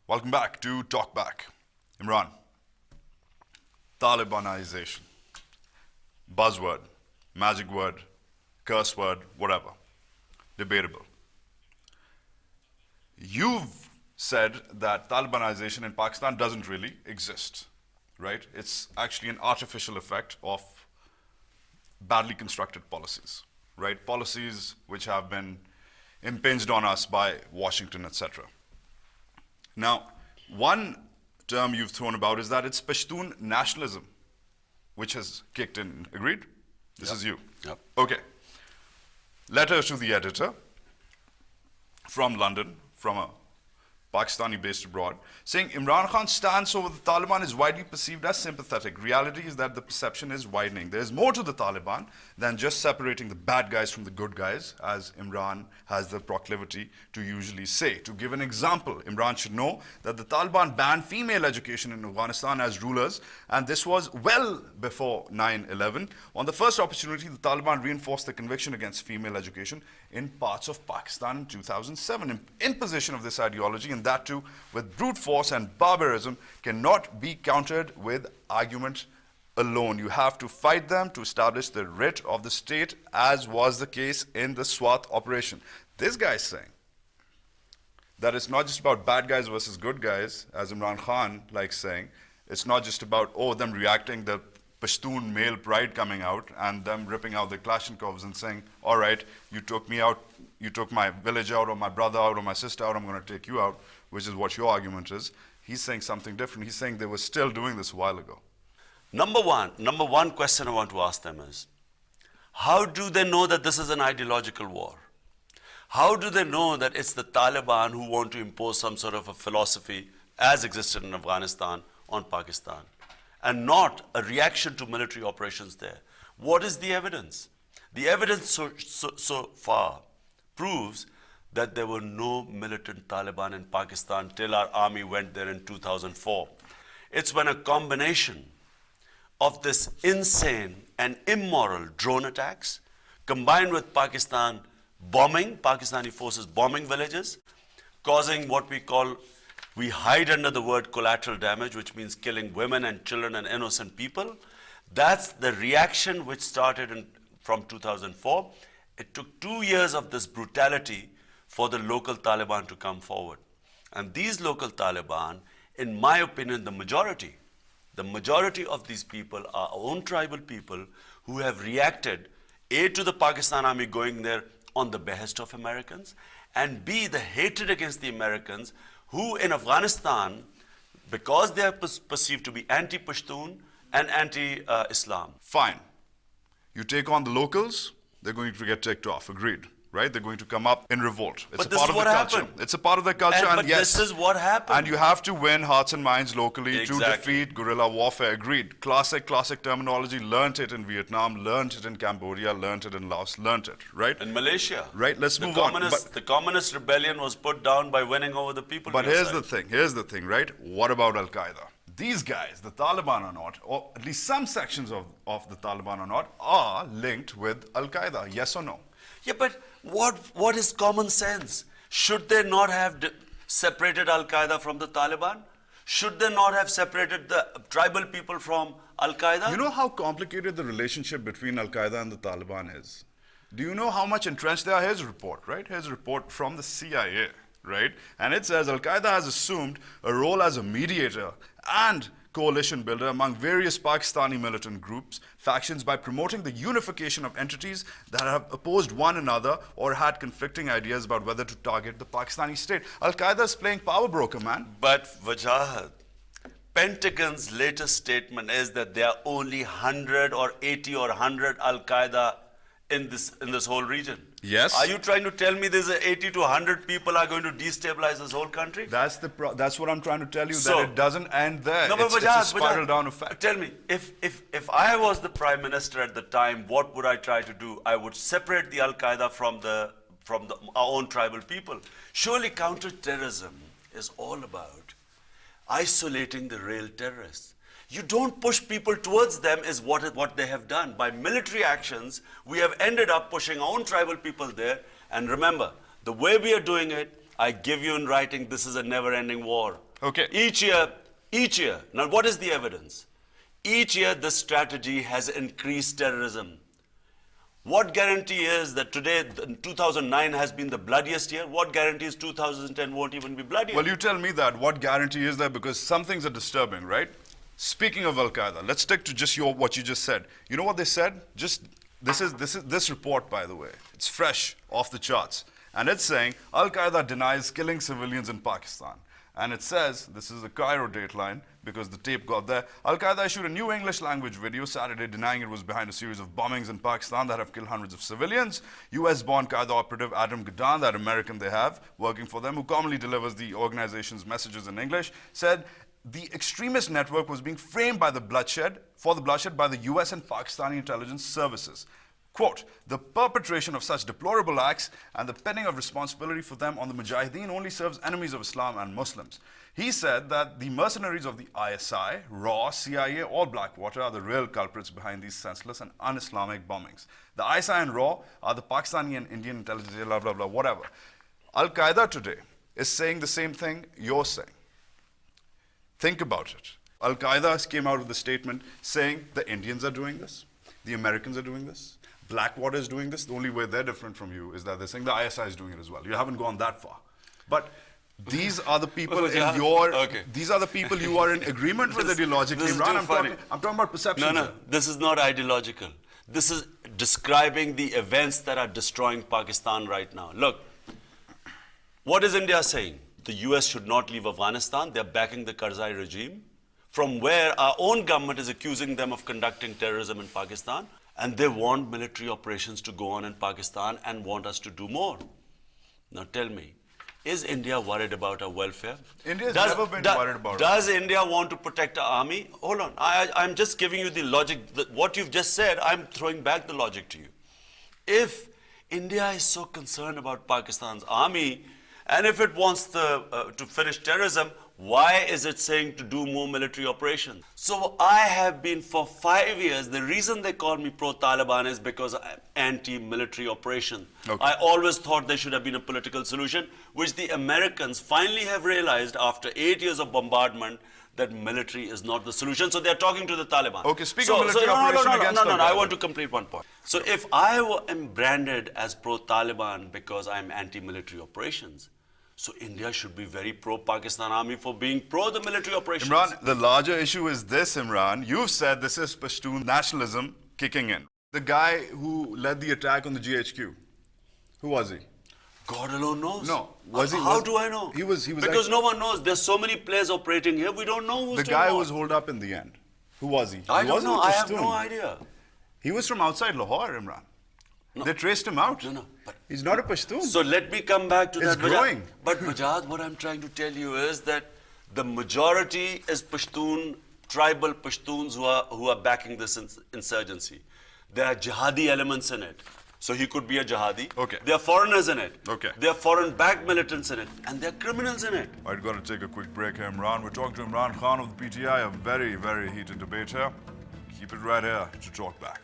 Welcome back to Talk Back. Imran, Talibanization. Buzzword, magic word, curse word, whatever. Debatable. You've said that Talibanization in Pakistan doesn't really exist, right? It's actually an artificial effect of badly constructed policies, right? Policies which have been impinged on us by Washington, etc. Now, one term you've thrown about is that it's Pashtun nationalism, which has kicked in. Agreed? This is you. Yep. Okay. Letter to the editor from London, from a Pakistani based abroad, saying Imran Khan's stance over the Taliban is widely perceived as sympathetic. Reality is that the perception is widening. There is more to the Taliban than just separating the bad guys from the good guys, as Imran has the proclivity to usually say. To give an example, Imran should know that the Taliban banned female education in Afghanistan as rulers, and this was well before 9/11. On the first opportunity, the Taliban reinforced the conviction against female education in parts of Pakistan in 2007. Imposition of this ideology, and that too with brute force and barbarism, cannot be countered with argument alone. You have to fight them to establish the writ of the state, as was the case in the SWAT operation. This guy is saying that it's not just about bad guys versus good guys, as Imran Khan likes saying. It's not just about, them reacting, the Pashtun male pride coming out and them ripping out the Kalashnikovs and saying, all right, you took me out, you took my village out, or my brother out, or my sister out, I'm going to take you out, which is what your argument is. He's saying something different. He's saying they were still doing this a while ago. Number one question I want to ask them is, how do they know that this is an ideological war? How do they know that it's the Taliban who want to impose some sort of a philosophy as existed in Afghanistan on Pakistan, and not a reaction to military operations there? What is the evidence? The evidence so far proves that there were no militant Taliban in Pakistan till our army went there in 2004. It's when a combination of this insane and immoral drone attacks, combined with Pakistani forces bombing villages, causing what we hide under the word collateral damage, which means killing women and children and innocent people. That's the reaction which started from 2004. It took 2 years of this brutality for the local Taliban to come forward. And these local Taliban, in my opinion, the majority of these people are our own tribal people who have reacted, A, to the Pakistan army going there on the behest of Americans, and B, the hatred against the Americans, who in Afghanistan, because they are perceived to be anti-Pashtun and anti-Islam. Fine. You take on the locals, they're going to get ticked off. Agreed. Right? They're going to come up in revolt. It's But a this part is of the what culture. happened. It's a part of the culture, and But yes. this is what happened. And you have to win hearts and minds locally to Exactly. defeat guerrilla warfare. Agreed. Classic terminology. Learned it in Vietnam, learned it in Cambodia, learned it in Laos, learned it, right? In Malaysia. Right, let's move on. The communist rebellion was put down by winning over the people. But here's the thing, right? What about Al-Qaeda? These guys, the Taliban or not, or at least some sections of the Taliban or not, are linked with Al-Qaeda, yes or no? Yeah, but what is common sense? Should they not have separated Al-Qaeda from the Taliban? Should they not have separated the tribal people from Al-Qaeda? You know how complicated the relationship between Al-Qaeda and the Taliban is? Do you know how much entrenched they are? Here's a report, right? Here's a report from the CIA, right? And it says Al-Qaeda has assumed a role as a mediator and coalition builder among various Pakistani militant groups, factions, by promoting the unification of entities that have opposed one another or had conflicting ideas about whether to target the Pakistani state. Al-Qaeda is playing power broker, man. But Wajahat, Pentagon's latest statement is that there are only 100 or 80 or 100 Al-Qaeda in this whole region. Yes. Are you trying to tell me there's 80 to 100 people are going to destabilize this whole country? That's what I'm trying to tell you, that it doesn't end there. No, but it's a spiral down effect. Tell me, if I was the prime minister at the time, what would I try to do? I would separate the Al-Qaeda from our own tribal people. Surely counter-terrorism is all about isolating the real terrorists. You don't push people towards them is what they have done. By military actions, we have ended up pushing our own tribal people there. And remember, the way we are doing it, I give you in writing, this is a never-ending war. Okay. Each year. Now, what is the evidence? Each year, this strategy has increased terrorism. What guarantee is that today, 2009 has been the bloodiest year? What guarantees 2010 won't even be bloodier? Well, you tell me that. What guarantee is there? Because some things are disturbing, right? Speaking of Al Qaeda, let's stick to just what you just said. You know what they said? This report, by the way. It's fresh, off the charts, and it's saying Al Qaeda denies killing civilians in Pakistan. And it says, this is a Cairo Dateline, because the tape got there. Al Qaeda issued a new English language video Saturday denying it was behind a series of bombings in Pakistan that have killed hundreds of civilians. US-born Qaeda operative Adam Gaddan, that American they have working for them, who commonly delivers the organization's messages in English, said the extremist network was being framed by the bloodshed by the US and Pakistani intelligence services. Quote, the perpetration of such deplorable acts and the penning of responsibility for them on the Mujahideen only serves enemies of Islam and Muslims. He said that the mercenaries of the ISI, RAW, CIA, or Blackwater are the real culprits behind these senseless and un-Islamic bombings. The ISI and RAW are the Pakistani and Indian intelligence, blah, blah, blah, whatever. Al-Qaeda today is saying the same thing you're saying. Think about it. Al-Qaeda came out with a statement saying the Indians are doing this, the Americans are doing this, Blackwater is doing this. The only way they're different from you is that they're saying the ISI is doing it as well. You haven't gone that far. But these are the people these are the people you are in agreement with ideologically, Imran. I'm talking about perception. No, this is not ideological. This is describing the events that are destroying Pakistan right now. Look, what is India saying? The US should not leave Afghanistan. They're backing the Karzai regime, from where our own government is accusing them of conducting terrorism in Pakistan. And they want military operations to go on in Pakistan and want us to do more. Now tell me, is India worried about our welfare? India's never been worried about it. Does India want to protect our army? Hold on, I'm just giving you the logic. What you've just said, I'm throwing back the logic to you. If India is so concerned about Pakistan's army, and if it wants to finish terrorism, why is it saying to do more military operations? So I have been for 5 years, the reason they call me pro-Taliban is because I'm anti-military operation. Okay. I always thought there should have been a political solution, which the Americans finally have realized after 8 years of bombardment that military is not the solution. So they're talking to the Taliban. Okay, speaking of military operation against No, I want to complete one point. So if I am branded as pro-Taliban because I'm anti-military operations, so India should be very pro-Pakistan army for being pro the military operations. Imran, the larger issue is this, Imran. You've said this is Pashtun nationalism kicking in. The guy who led the attack on the GHQ, who was he? God alone knows. No. Was he? How do I know? He was because no one knows. There's so many players operating here. We don't know who's the guy who was holed up in the end. Who was he? I don't know. I have no idea. He was from outside Lahore, Imran. No. They traced him out. No, but he's not a Pashtun. So let me come back to that. It's growing. But Wajad, what I'm trying to tell you is that the majority is Pashtun, tribal Pashtuns who are backing this insurgency. There are jihadi elements in it. So he could be a jihadi. Okay. There are foreigners in it. Okay. There are foreign-backed militants in it. And there are criminals in it. I've got to take a quick break here, Imran. We're talking to Imran Khan of the PTI, a very, very heated debate here. Keep it right here to talk back.